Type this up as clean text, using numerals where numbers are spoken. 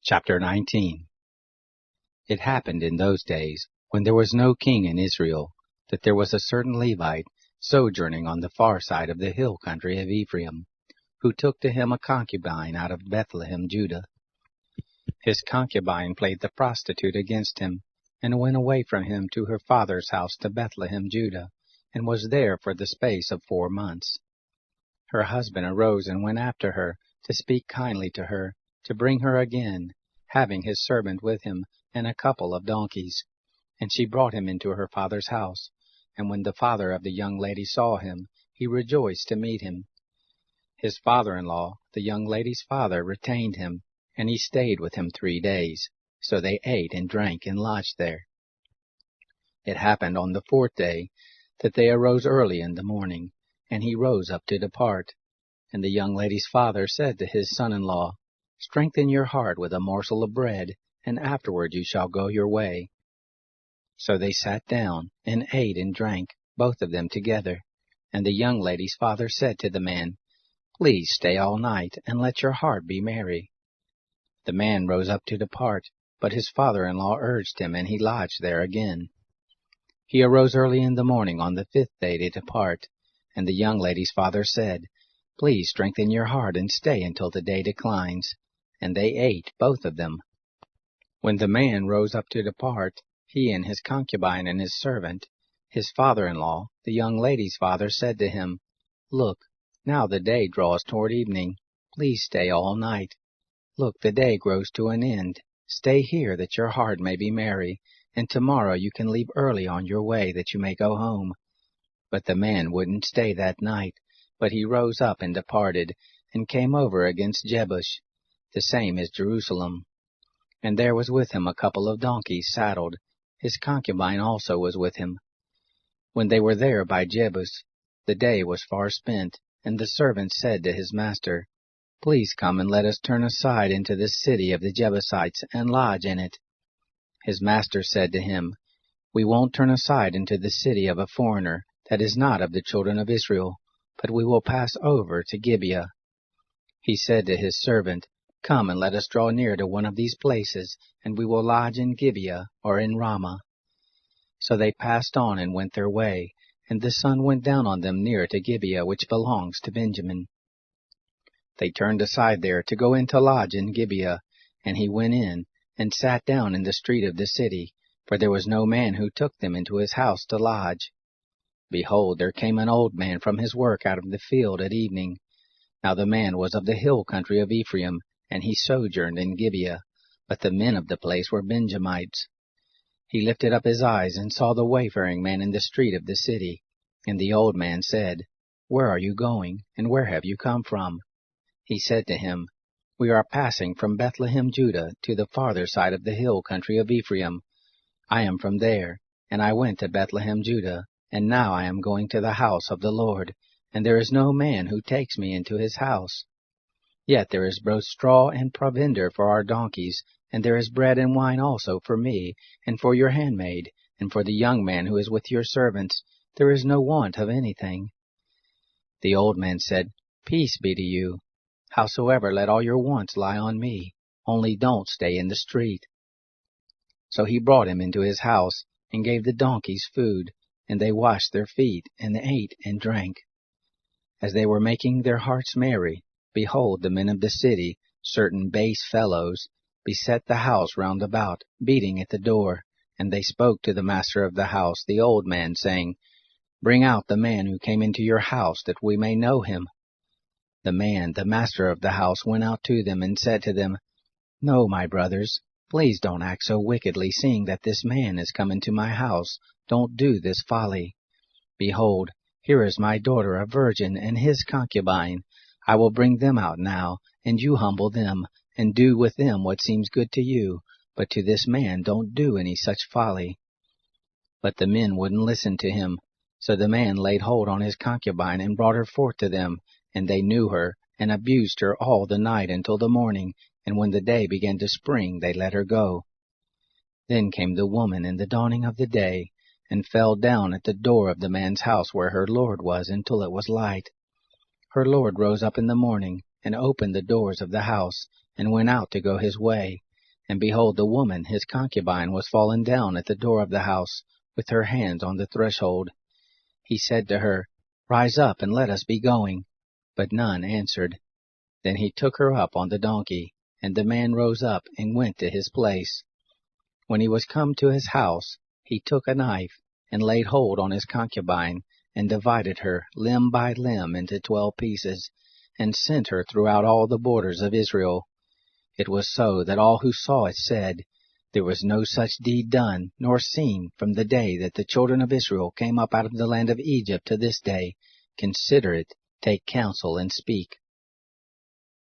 Chapter 19. It happened in those days, when there was no king in Israel, that there was a certain Levite sojourning on the far side of the hill country of Ephraim, who took to him a concubine out of Bethlehem, Judah. His concubine played the prostitute against him, and went away from him to her father's house to Bethlehem, Judah, and was there for the space of 4 months. Her husband arose and went after her, to speak kindly to her, to bring her again, having his servant with him, and a couple of donkeys. And she brought him into her father's house. And when the father of the young lady saw him, he rejoiced to meet him. His father-in-law, the young lady's father, retained him, and he stayed with him 3 days. So they ate and drank and lodged there. It happened on the 4th day, that they arose early in the morning, and he rose up to depart. And the young lady's father said to his son-in-law, Strengthen your heart with a morsel of bread, and afterward you shall go your way. So they sat down, and ate and drank, both of them together. And the young lady's father said to the man, Please stay all night, and let your heart be merry. The man rose up to depart, but his father-in-law urged him, and he lodged there again. He arose early in the morning on the 5th day to depart, and the young lady's father said, Please strengthen your heart, and stay until the day declines. And they ate, both of them. When the man rose up to depart, he and his concubine and his servant, his father-in-law, the young lady's father, said to him, Look, now the day draws toward evening. Please stay all night. Look, the day grows to an end. Stay here, that your heart may be merry, and tomorrow you can leave early on your way, that you may go home. But the man wouldn't stay that night, but he rose up and departed, and came over against Jebush, the same as Jerusalem. And there was with him a couple of donkeys saddled. His concubine also was with him. When they were there by Jebush, the day was far spent, and the servant said to his master, Please come and let us turn aside into the city of the Jebusites, and lodge in it. His master said to him, We won't turn aside into the city of a foreigner, that is not of the children of Israel, but we will pass over to Gibeah. He said to his servant, Come and let us draw near to one of these places, and we will lodge in Gibeah or in Ramah. So they passed on and went their way, and the sun went down on them near to Gibeah, which belongs to Benjamin. They turned aside there to go in to lodge in Gibeah, and he went in, and sat down in the street of the city, for there was no man who took them into his house to lodge. Behold, there came an old man from his work out of the field at evening. Now the man was of the hill country of Ephraim, and he sojourned in Gibeah, but the men of the place were Benjamites. He lifted up his eyes, and saw the wayfaring man in the street of the city. And the old man said, Where are you going, and where have you come from? He said to him, We are passing from Bethlehem, Judah, to the farther side of the hill country of Ephraim. I am from there, and I went to Bethlehem, Judah, and now I am going to the house of the Lord, and there is no man who takes me into his house. Yet there is both straw and provender for our donkeys, and there is bread and wine also for me, and for your handmaid, and for the young man who is with your servants. There is no want of anything. The old man said, Peace be to you. Howsoever, let all your wants lie on me, only don't stay in the street. So he brought him into his house, and gave the donkeys food, and they washed their feet, and ate and drank. As they were making their hearts merry, behold, the men of the city, certain base fellows, beset the house round about, beating at the door. And they spoke to the master of the house, the old man, saying, Bring out the man who came into your house, that we may know him. The man, the master of the house, went out to them, and said to them, No, my brothers, please don't act so wickedly, seeing that this man is come into my house. Don't do this folly. Behold, here is my daughter, a virgin, and his concubine. I will bring them out now, and you humble them, and do with them what seems good to you, but to this man don't do any such folly. But the men wouldn't listen to him. So the man laid hold on his concubine, and brought her forth to them, and they knew her, and abused her all the night until the morning, and when the day began to spring, they let her go. Then came the woman in the dawning of the day, and fell down at the door of the man's house where her lord was, until it was light. Her lord rose up in the morning, and opened the doors of the house, and went out to go his way. And behold, the woman, his concubine, was fallen down at the door of the house, with her hands on the threshold. He said to her, Rise up, and let us be going. But none answered. Then he took her up on the donkey, and the man rose up and went to his place. When he was come to his house, he took a knife, and laid hold on his concubine, and divided her limb by limb into 12 pieces, and sent her throughout all the borders of Israel. It was so that all who saw it said, There was no such deed done, nor seen, from the day that the children of Israel came up out of the land of Egypt to this day. Consider it, take counsel, and speak.